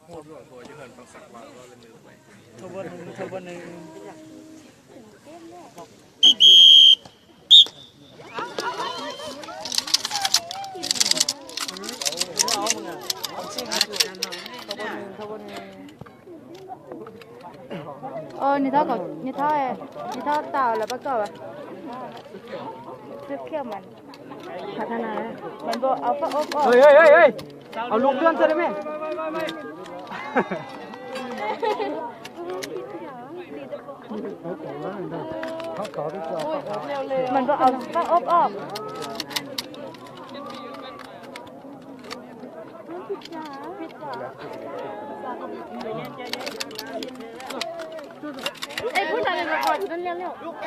ทบหนึ่ง你套搞，你套哎，你套倒了不够啊？เขี่ยวมันพัฒนามันบอกเอาปะอบออกเฮ้ยเอาลูกเลื่อนซะได้ไหมมันบอกเอาปะอบออกไอ้ผู้ชายเป็นมาก่อนนั่นเร็วๆลูกแก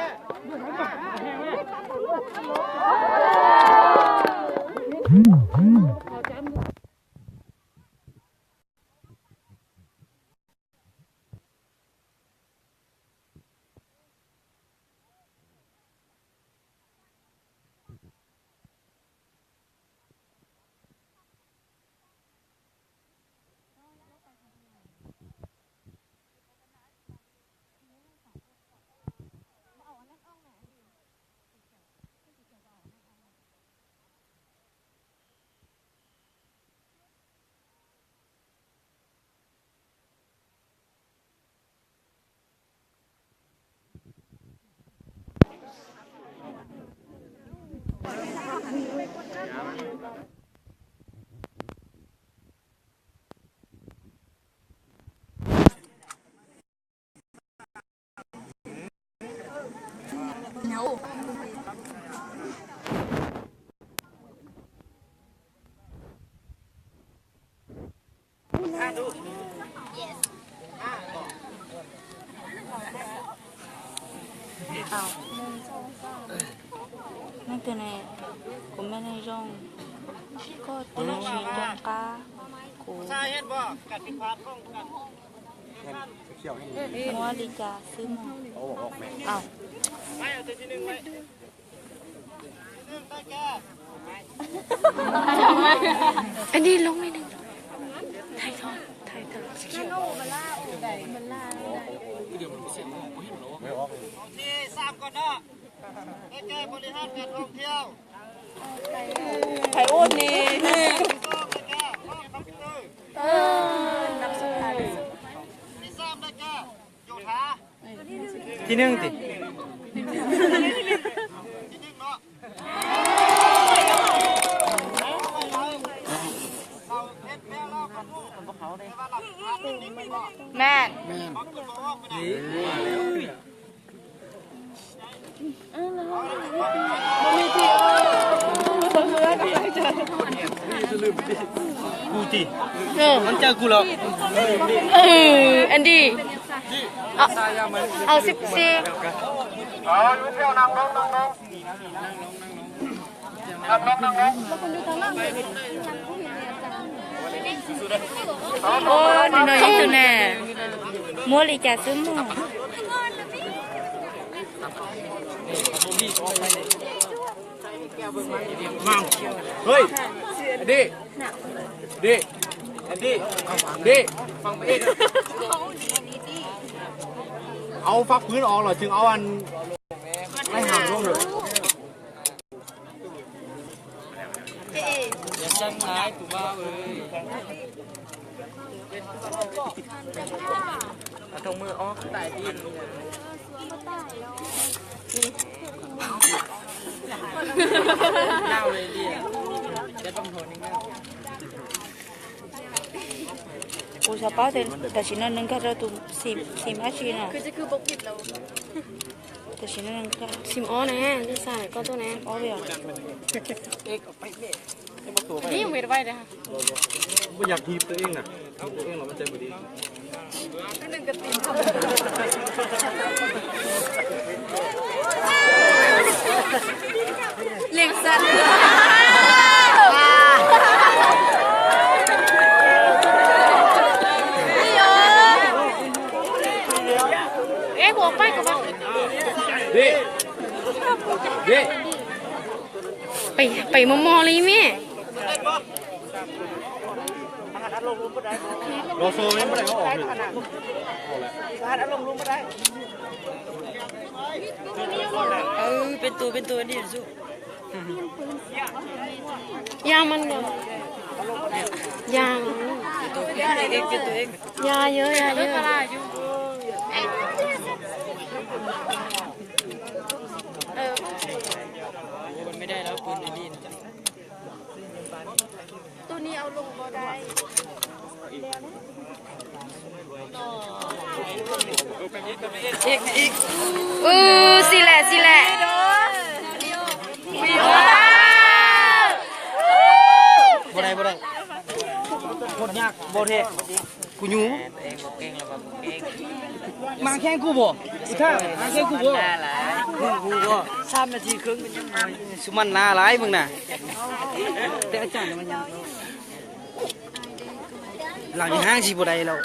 นั่นคือในกูไม่ได้ร้องก็ตีชีจงกากูมัวลิจาซื้อมาเอาอันนี้ลงไม่หนึ่งไทยทองที่สามก่อนเนาะแก้บริหารการท่องเที่ยวไทยอ้นนี่ที่สามได้แก่โยธาที่หนึ่งติที่หนึ่งเนาะแม่กูตีมันเจอกูแล้วอันดีเอาสิอยู่เที่ยวนั่งลงโอ้ยน้อยตัวแน่มัวลิจ่าซื้อหมูมังเฮ้ยดิฟังไปเองเอาฟักพื้นออกเหรอจึงเอาอันไม่ห่างร่วงเลยอย่าจังร้ายกูบ้าเว้ยเอาตรงมือออกใต้ดินเน่าเลยดิจะต้องทนนี่เน่ากูจะป้าแต่ชิ้นนั้นนึงก็เราตุ้มซิมอาชีน่ะคือปกปิดเราแต่ชิ้นนั้นก็ซิมอ้อแน่ที่ใส่ก็ตัวแน่อ้อเดียวนี่ไม่ได้ไว้เลยค่ะไม่อยากทีบตัวเองน่ะตัวเองเราไม่ใจบุดีหนึ่งกระติกเลี้ยงสัตว์หัวไปกับว่าไปมอเลยแม่ โลโซไม่ได้เขาออกเลย เป็นตัวนี่สู้ ยามันเนาะยามัน ตัวเองเป็นตัวเอง ยาเยอะยาเยอะ มันไม่ได้แล้วปืนในดิน ตัวนี้เอาลงก็ได้สิแหละสิแหละ บ่ได้โคตรยากบ่เทกูยู ตัวเองบอกเก่งแล้วบอกเก่ง มาแข่งกูบ่สิข้ามาแข่งกูบ่ หน้าหลาย กูบ่3 นาทีครึ่งมันยังไงสุมันหน้าหลายมึงน่ะแต่อาจารย์มันยังหลังห้างสิบ่ได้แล้ว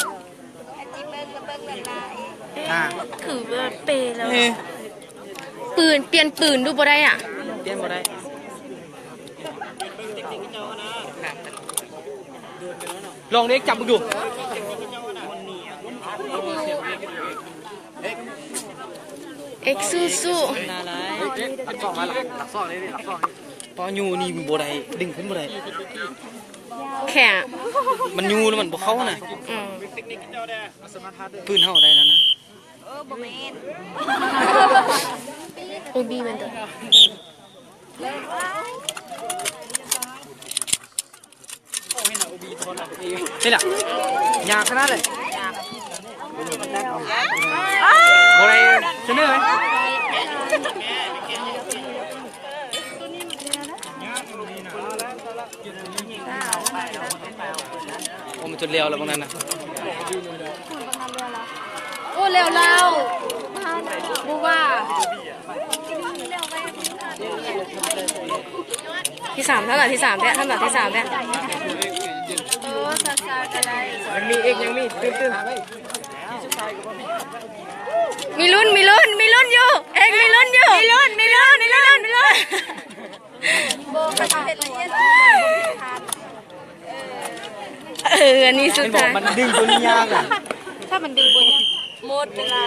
คือว่าเปแล้วปืนเปลี่ยนปืนดูบ่ได้อ่ะ เปลี่ยนบ่ได้ลองเด็กจับมึงดู เอ็กสู้สู้ หน้าหลาย หลักซองเลยดิหลักซองพอยูนี่มึงบ่ได้ดึงขึ้นบ่ได้ แข็ง มันยูแล้วมันบ่เข้าน่ะ อืม ปืนเฮาได้แล้วนะ โอบีมันตัว นี่ล่ะยากขนาดเลยบ่ได้เสนอไหมโอ้มันจนเร็วแล้วบางนั้นน่ะ โอ้เร็วแล้วบูว่าที่สามเท่าไหร่ที่สามเนี่ยเท่าไหร่ที่สามเนี่ยยังมีอีกยังมีตื่นมีลุ้นอยู่เอกมีลุ้นอยู่มีลุ้นโบกระเพ็ดละเอียดอันนี้สุด มันบอก ท้าย มันดึงตัวนี้ยากอ่ะ ถ้ามันดึงบนเนี่ยหมดเวลา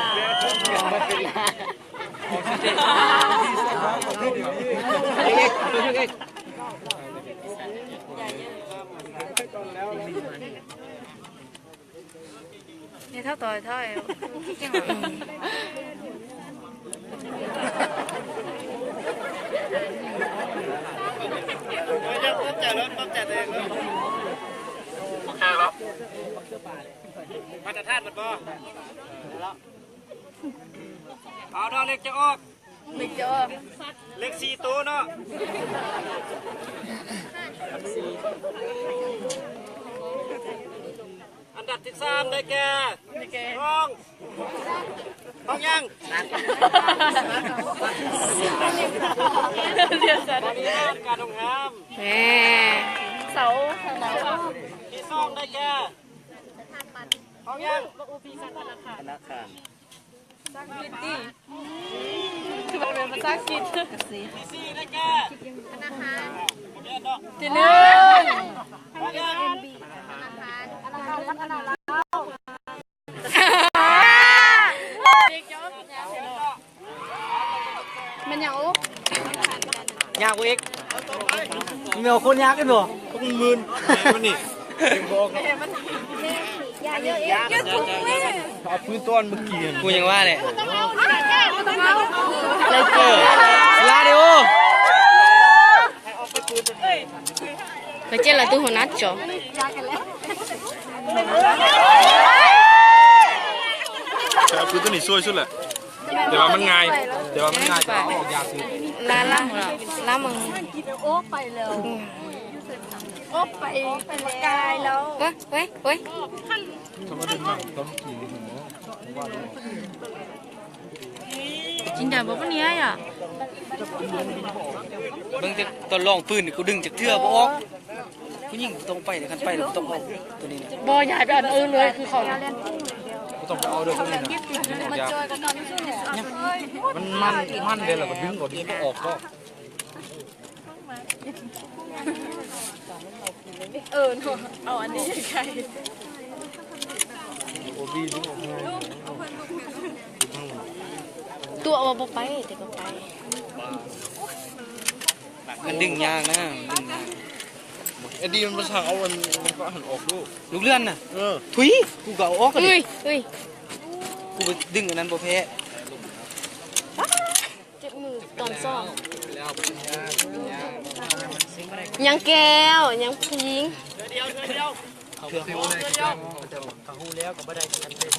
เนี่ยเท่าต่อยเท่าเอวมาตรฐานมันบ่เอาดอกเล็กจะออก ไม่เจอ เล็ก4ตัวเนาะอันดับที่3ได้แก่ห้องยัง เดี๋ยวจะ ตอนนี้การลงน้ แหมเสา ำที่2ได้แก่ห้องยัง คือแบบเป็นภาษาอังกฤษ ที่4ได้แก่ที่หนึ่ง ห้องยัง มันยังโอ้ ยากกว่าอีกมีเอาคนยากกันบ่พวกมึนมันนี่บอก ยาเยอะเองเยอะทุกเลย เอาพื้นต้นเมื่อกี้กูยังว่าเลย เลยเจอ ลาดิโอ เลยเจอละตู้หัวนัดจ่อ แต่ปืนตัวนี้ช่วยสุดแหละเดี๋ยวมันง่ายแต่เอาออกยากสิ ล้าของเราล้ามึงโอ้ไปแล้วโอ้ไปกายแล้วเว้ย ทำไมเป็นแบบต้นขี่หัว จริงจังบอกว่านี้อ่ะ เบิ่งแต่ตอนลองปืนกูดึงจากเทื่อบ่ออกกูยิงตรงไปแต่คันไปแล้วต้องออกตัวนี้นะ บอใหญ่ไปอันอื่นเลยคือเขา ก็ต้องไปเอาเด้อตัวนี้นะยากมันเลยแหละมันดึงก่อนดึงก็ออกก็ เอาอันนี้ใคร โอบีลูกออกมา ตัวเอาไปแต่ก็ไป มันดึงยากนะดึงยาก ไอ้ดีมันมาสั่งเอามันก็หันออกดู ลูกเลื่อนน่ะถุยกูก็เอาออกกันดิ เฮ้ย กูไปดึงอันนั้นบ่แพ้ เจ็บมือตอนซ้อมยังแก้วยังผู้หญิง เพื่อเขาหูแล้วก็บ่ได้กันเลยเ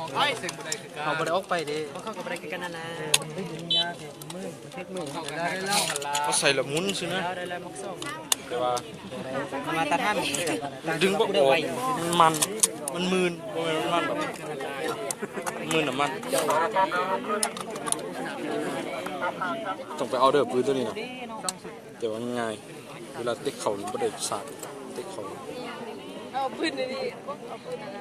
ขาบ่ได้ออกไปเด้เขาก็บ่ได้กันนั่นนะมันไม่ดึงยากเนี่ยมือเทคมือได้แล้ว เขาใส่ละมุนสินะ ได้แล้วมักซ่อม แต่ว่า มาตาท่าน ดึงบ่ออกมันมืนบ่แม่นมันแบบมืนน้ำมันต้องไปเอาเด้อปืนตัวนี้นะแต่ว่าง่ายเวลาติ๊กเขาบ่ได้สาดติ๊กเขา เอาปืนนี่เอาปืนอะไร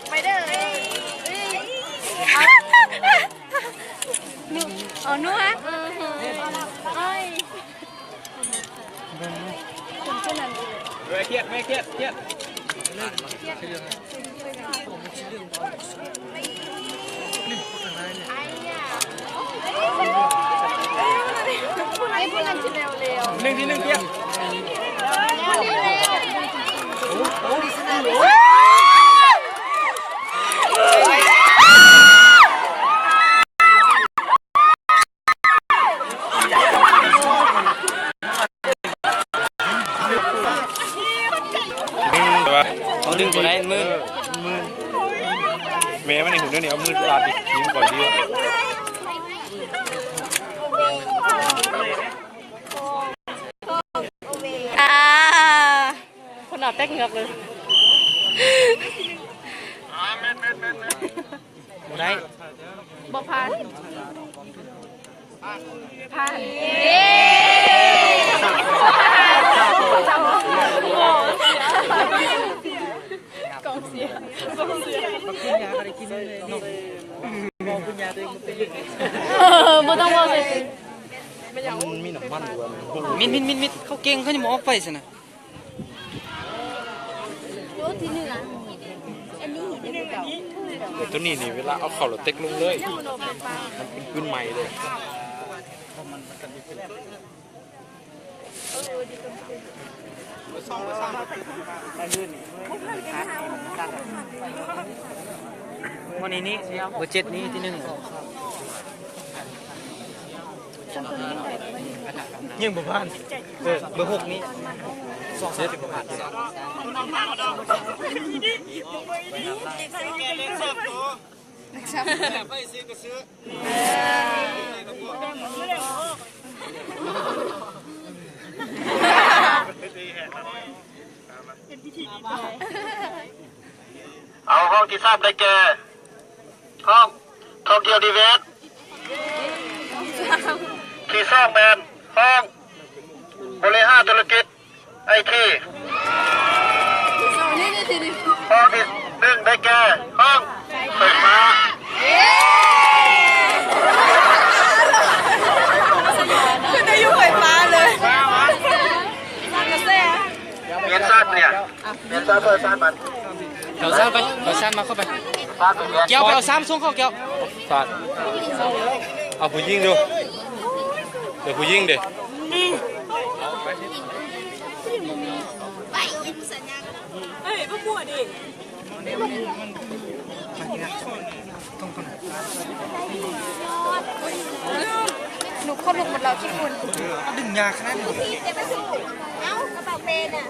ไปเด้ออ๋อนัวไม่เครียดไม่เครียดเครียด ไอ้พวกนั้นชิเร็วเร็ว หนึ่งทีหนึ่งเครียด เขาดึงบ่ได้มือ แม่มันนี่ผมเดี๋ยวนี้เอามือลาดดิยิ้มก่อนดี คนหนาแป๊กเงือกเลย บ่ได้ บ่ผ่านผ่านกองเสียกินยาก็ได้กินเลยนกบอกกินยาตัวเองเป็นยังไง บ่ต้องว่าเลย มันมีน้ำมันด้วย มิดเขาเก่งเขาจะมาออกไปสินะ ตัวนี้นี่เวลาเอาเข่าเราเต็กลงเลยมันเป็นปืนใหม่เลย วันนี้เบอร์7นี้ที่1ยังบ่ผ่านเบอร์6นี้2 7บ่ผ่านเอาห้องที่ทราบได้แก่ห้องท่องเที่ยวดีเวสที่สร้างแมนห้องบริหารธุรกิจไอทีห้องที่1ได้แก่ห้องไฟฟ้าคือได้อยู่ไฟฟ้าเลยกระแส เรียนสั้นเนี่ยเรียนสั้นเพื่อสั้นมัน เอาซ้ำไปเอาซ้ำมาเข้าไป สั้นเป็นเรียน เกี่ยวไปเอาซ้ำส่งเข้าเกี่ยว สาดเอาผู้ยิงดูเดี๋ยวผู้ยิงเดี๋ยว หนูคนลุกหมดเราที่คุณ ดึงยาขนาดนี้ เอ้ากระเป๋าเปนอ่ะ